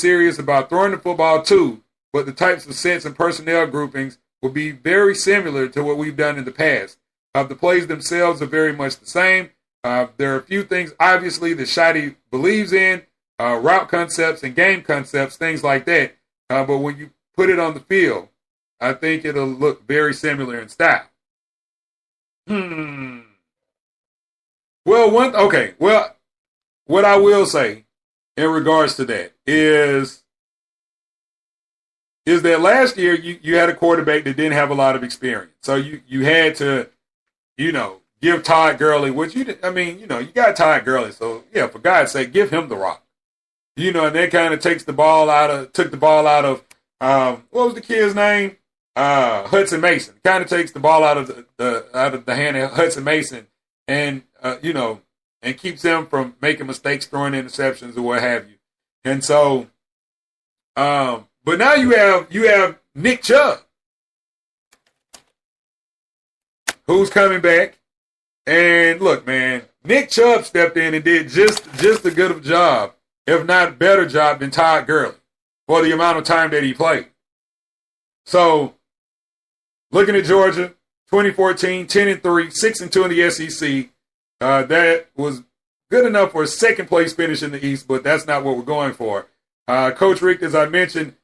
serious about throwing the football too, but the types of sets and personnel groupings will be very similar to what we've done in the past. The plays themselves are very much the same. There are a few things, obviously, that Shotty believes in, route concepts and game concepts, things like that. But when you put it on the field, I think it'll look very similar in style. Well, what I will say in regards to that is that last year you had a quarterback that didn't have a lot of experience. So you had to, give Todd Gurley, you got Todd Gurley. So, yeah, for God's sake, give him the rock. And that kind of took the ball out of, what was the kid's name? Hudson Mason. Kind of takes the ball out of the hand of Hudson Mason and, and keeps him from making mistakes, throwing interceptions or what have you. And so, but now you have Nick Chubb, who's coming back. And look, man, Nick Chubb stepped in and did just as good of a job, if not better job, than Todd Gurley for the amount of time that he played. So, looking at Georgia, 2014, 10-3, 6-2 in the SEC. That was good enough for a second place finish in the East, but that's not what we're going for. Coach Richt, as I mentioned,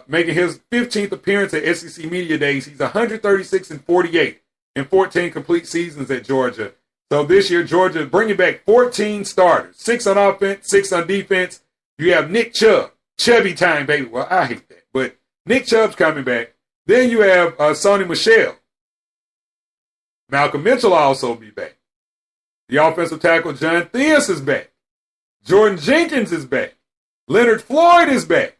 making his 15th appearance at SEC Media Days. He's 136-48 in 14 complete seasons at Georgia. So this year, Georgia bringing back 14 starters, 6 on offense, 6 on defense. You have Nick Chubb, chubby time, baby. Well, I hate that, but Nick Chubb's coming back. Then you have Sony Michel. Malcolm Mitchell will also be back. The offensive tackle, John Theus, is back. Jordan Jenkins is back. Leonard Floyd is back.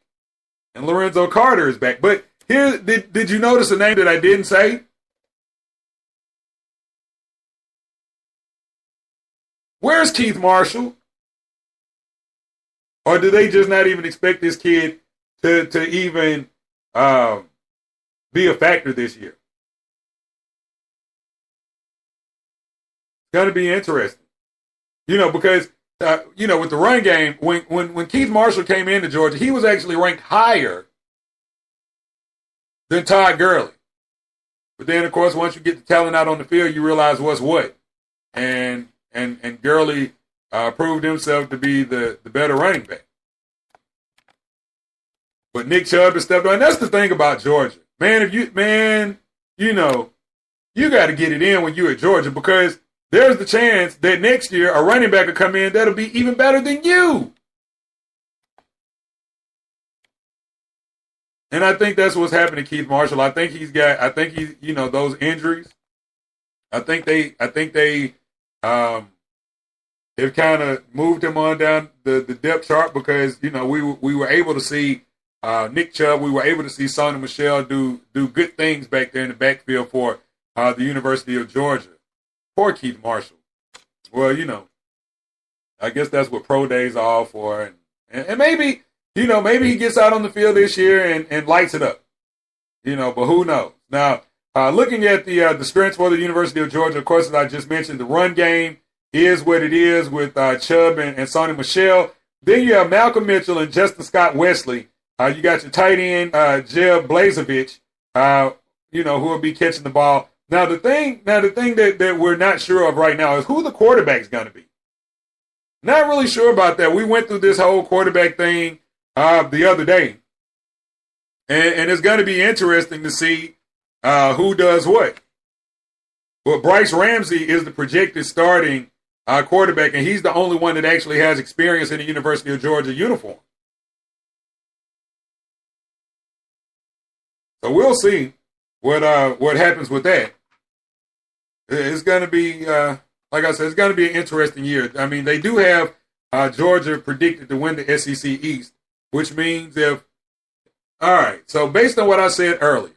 And Lorenzo Carter is back. But here, did you notice a name that I didn't say? Where's Keith Marshall? Or do they just not even expect this kid to even be a factor this year? It's going to be interesting. Because, with the run game, when Keith Marshall came into Georgia, he was actually ranked higher than Todd Gurley. But then, of course, once you get the talent out on the field, you realize what's what. And Gurley proved himself to be the better running back. But Nick Chubb has stepped on. And that's the thing about Georgia. Man, you got to get it in when you're at Georgia, because there's the chance that next year a running back will come in that'll be even better than you. And I think that's what's happening to Keith Marshall. I think he's those injuries. I think they have kind of moved him on down the depth chart, because, we were able to see Nick Chubb, we were able to see Sony Michel do good things back there in the backfield for the University of Georgia. Poor Keith Marshall. Well, I guess that's what pro days are all for. And maybe, maybe he gets out on the field this year and lights it up. But who knows? Now, looking at the strengths for the University of Georgia, of course, as I just mentioned, the run game is what it is with Chubb and Sony Michel. Then you have Malcolm Mitchell and Justin Scott Wesley. You got your tight end, Jeb Blazevich, who will be catching the ball. Now the thing that we're not sure of right now is who the quarterback's going to be. Not really sure about that. We went through this whole quarterback thing the other day, and it's going to be interesting to see who does what. Well, Bryce Ramsey is the projected starting quarterback, and he's the only one that actually has experience in the University of Georgia uniform. So we'll see what happens with that. It's going to be, like I said, it's going to be an interesting year. I mean, they do have Georgia predicted to win the SEC East, which means all right, so based on what I said earlier,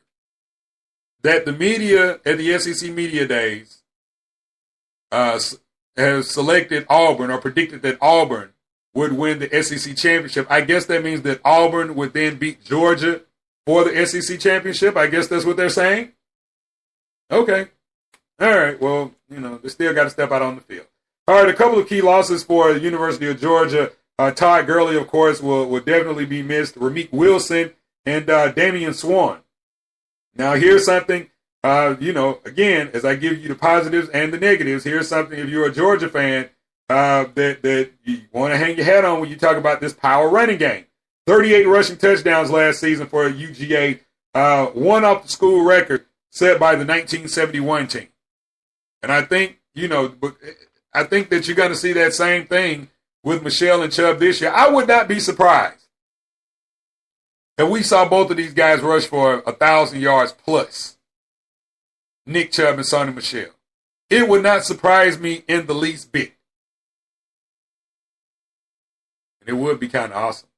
that the media at the SEC Media Days has selected Auburn, or predicted that Auburn would win the SEC championship. I guess that means that Auburn would then beat Georgia for the SEC championship. I guess that's what they're saying. Okay. All right. Well, they still got to step out on the field. All right. A couple of key losses for the University of Georgia. Todd Gurley, of course, will definitely be missed. Ramik Wilson and Damian Swan. Now, here's something, again, as I give you the positives and the negatives, here's something if you're a Georgia fan that you want to hang your hat on when you talk about this power running game. 38 rushing touchdowns last season for UGA, one off the school record set by the 1971 team. And I think, I think that you're going to see that same thing with Michelle and Chubb this year. I would not be surprised if we saw both of these guys rush for 1,000 yards plus. Nick Chubb and Sonny Michel. It would not surprise me in the least bit. And it would be kind of awesome.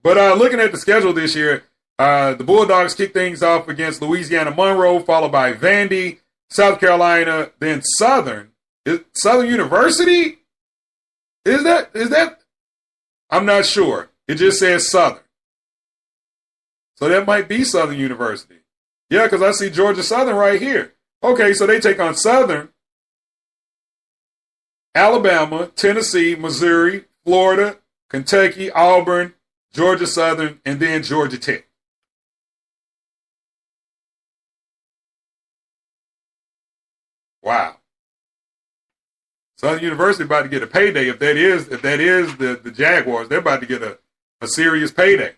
But looking at the schedule this year, the Bulldogs kick things off against Louisiana Monroe, followed by Vandy, South Carolina, then Southern. Southern University? Is that? I'm not sure. It just says Southern. So that might be Southern University. Yeah, because I see Georgia Southern right here. Okay, so they take on Southern, Alabama, Tennessee, Missouri, Florida, Kentucky, Auburn, Georgia Southern, and then Georgia Tech. Wow. Southern University about to get a payday. If that is the Jaguars, they're about to get a serious payday.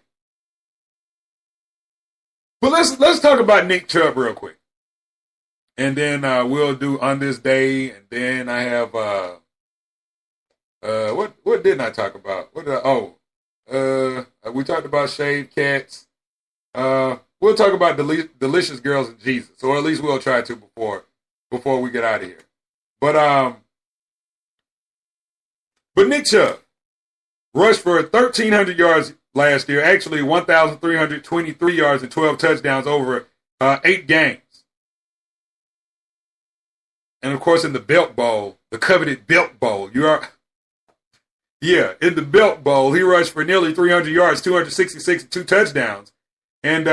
But let's talk about Nick Chubb real quick. And then we'll do On This Day, and then I have what didn't I talk about? We talked about shaved cats. We'll talk about delicious girls and Jesus, or at least we'll try to before we get out of here. But Nick Chubb rushed for 1,300 yards last year. Actually, 1,323 yards and 12 touchdowns over 8 games. And of course, in the Belt Bowl, the coveted Belt Bowl, in the Belt Bowl, he rushed for nearly 300 yards, 266 and 2 touchdowns. And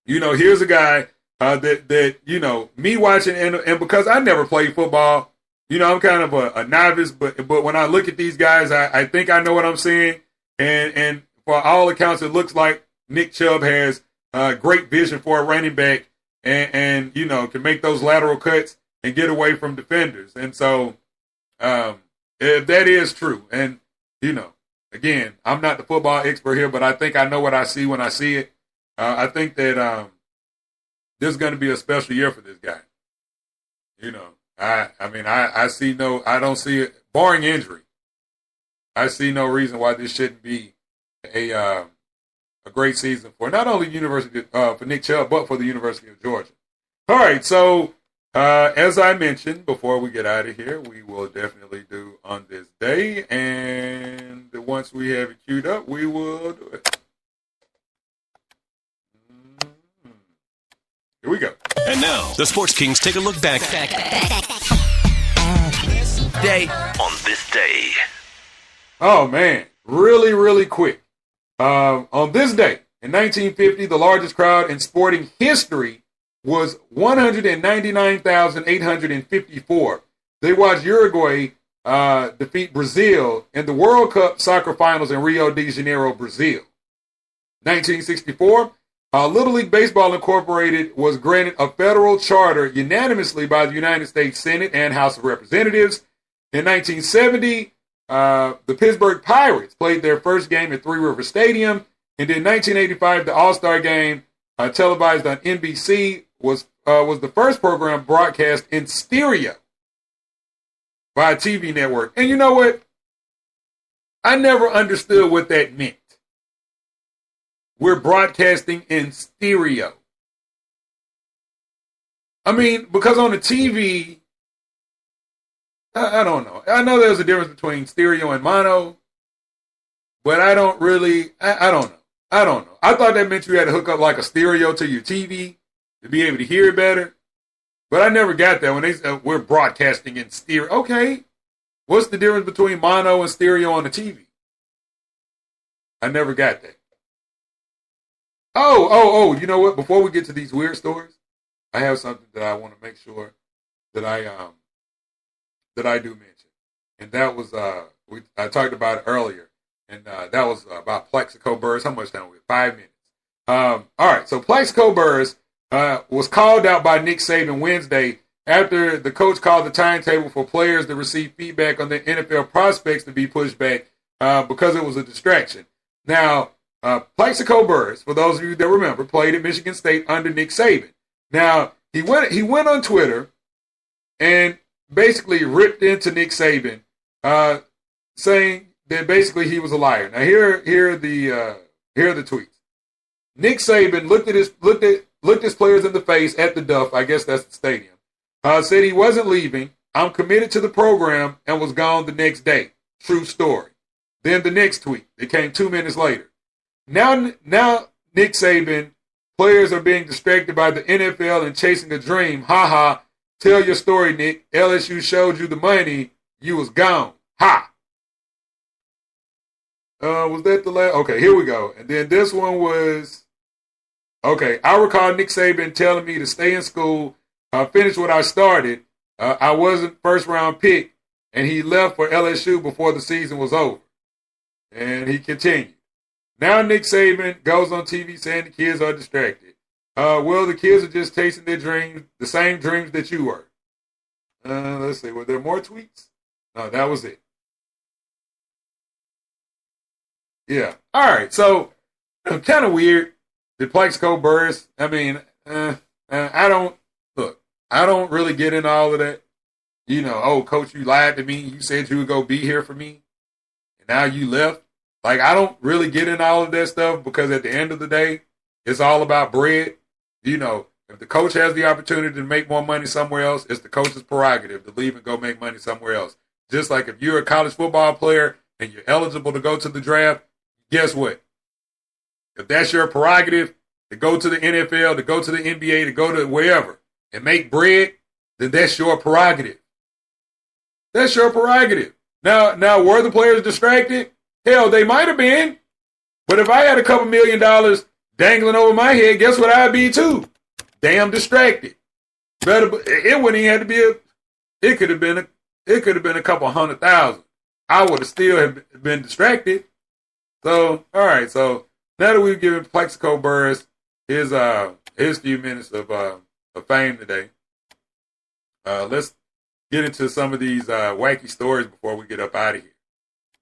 here's a guy that me watching, and because I never played football, I'm kind of a novice, but when I look at these guys, I think I know what I'm seeing. And for all accounts, it looks like Nick Chubb has great vision for a running back and can make those lateral cuts and get away from defenders. And so if that is true, and, again, I'm not the football expert here, but I think I know what I see when I see it. I think that this is going to be a special year for this guy. I don't see it, barring injury. I see no reason why this shouldn't be a great season for not only for Nick Chubb, but for the University of Georgia. All right, so as I mentioned before we get out of here, we will definitely do On This Day, and once we have it queued up, we will do it. Here we go. And now, the Sports Kings take a look back on this day. Oh, man. Really, really quick. On this day, in 1950, the largest crowd in sporting history was 199,854. They watched Uruguay defeat Brazil in the World Cup soccer finals in Rio de Janeiro, Brazil. 1964, Little League Baseball Incorporated was granted a federal charter unanimously by the United States Senate and House of Representatives. In 1970, the Pittsburgh Pirates played their first game at Three River Stadium. And in 1985, the All-Star Game, televised on NBC, was the first program broadcast in stereo by a TV network. And you know what? I never understood what that meant. We're broadcasting in stereo. I mean, because on the TV, I don't know. I know there's a difference between stereo and mono, but I don't really, I don't know. I don't know. I thought that meant you had to hook up like a stereo to your TV to be able to hear it better. But I never got that when they said we're broadcasting in stereo. Okay. What's the difference between mono and stereo on the TV? I never got that. Oh, you know what? Before we get to these weird stories, I have something that I want to make sure that I do mention. And that was I talked about it earlier, and that was about Plaxico Burress. How much time we? 5 minutes. All right, so Plaxico Burress was called out by Nick Saban Wednesday after the coach called the timetable for players to receive feedback on their NFL prospects to be pushed back because it was a distraction. Now, Plaxico Burress, for those of you that remember, played at Michigan State under Nick Saban. Now, he went on Twitter and basically ripped into Nick Saban, saying that basically he was a liar. Now, here are the tweets. Nick Saban looked at his players in the face at the Duff, I guess that's the stadium, said he wasn't leaving. I'm committed to the program and was gone the next day. True story. Then the next tweet, it came 2 minutes later. Now Nick Saban, players are being distracted by the NFL and chasing a dream. Ha ha. Tell your story, Nick. LSU showed you the money. You was gone. Ha. Was that the last? Okay, here we go. And then this one was, okay, I recall Nick Saban telling me to stay in school, finish what I started. I wasn't first round pick, and he left for LSU before the season was over. And he continued. Now Nick Saban goes on TV saying the kids are distracted. Well, the kids are just chasing their dreams, the same dreams that you were. Let's see, were there more tweets? No, that was it. Yeah. All right. So, kind of weird. The Plaxico Burress. I mean, I don't really get into all of that. You know, oh, coach, you lied to me. You said you would go be here for me, and now you left. Like, I don't really get into all of that stuff because at the end of the day, it's all about bread. You know, if the coach has the opportunity to make more money somewhere else, it's the coach's prerogative to leave and go make money somewhere else. Just like if you're a college football player and you're eligible to go to the draft, guess what? If that's your prerogative to go to the NFL, to go to the NBA, to go to wherever and make bread, then that's your prerogative. That's your prerogative. Now, were the players distracted? Hell, they might have been. But if I had a couple $1 million dangling over my head, guess what I'd be too? Damn distracted. It wouldn't even have to be it could have been a couple 100,000. I would have still have been distracted. So, all right. So now that we've given Plaxico Burress his few minutes of fame today, let's get into some of these wacky stories before we get up out of here.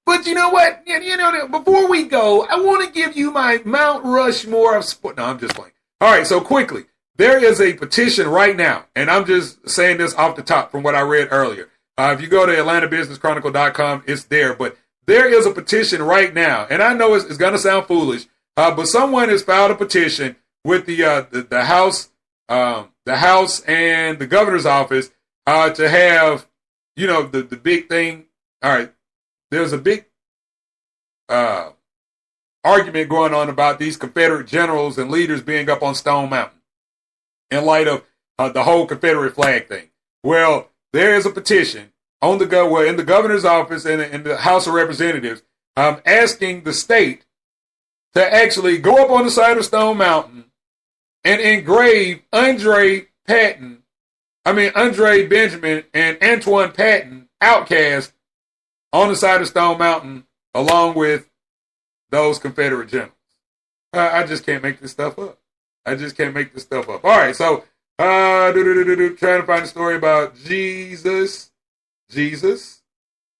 But you know what? Before we go, I want to give you my Mount Rushmore of sport. No, I'm just playing. All right, so quickly, there is a petition right now, and I'm just saying this off the top from what I read earlier. If you go to AtlantaBusinessChronicle.com, it's there. But there is a petition right now, and I know it's going to sound foolish, but someone has filed a petition with the House and the governor's office to have, the big thing. All right. There's a big argument going on about these Confederate generals and leaders being up on Stone Mountain in light of the whole Confederate flag thing. Well, there is a petition in the governor's office and in the House of Representatives asking the state to actually go up on the side of Stone Mountain and engrave Andre Benjamin and Antoine Patton, outcast, on the side of Stone Mountain, along with those Confederate generals. I just can't make this stuff up. All right, so trying to find a story about Jesus.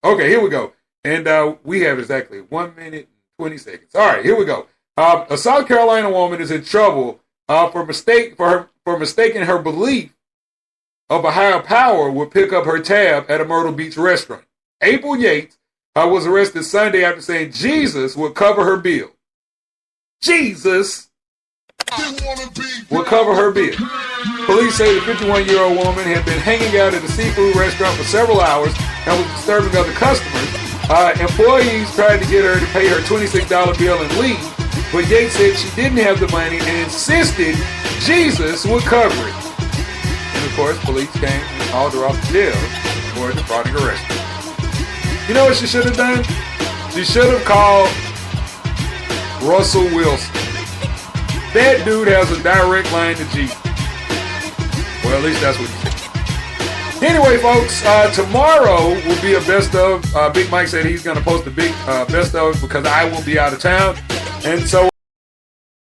Okay, here we go. And we have exactly 1 minute and 20 seconds. All right, here we go. A South Carolina woman is in trouble for mistaking her belief of a higher power would pick up her tab at a Myrtle Beach restaurant. April Yates was arrested Sunday after saying Jesus would cover her bill. Jesus will cover her bill. Police say the 51-year-old woman had been hanging out at a seafood restaurant for several hours and was disturbing other customers. Employees tried to get her to pay her $26 bill and leave, but Yates said she didn't have the money and insisted Jesus would cover it. And of course, police came and hauled her off to jail for defrauding a restaurant. You know what she should have done? She should have called Russell Wilson. That dude has a direct line to Jesus. Well, at least that's what he said. Anyway, folks, tomorrow will be a best of. Big Mike said he's going to post a big best of because I will be out of town. And so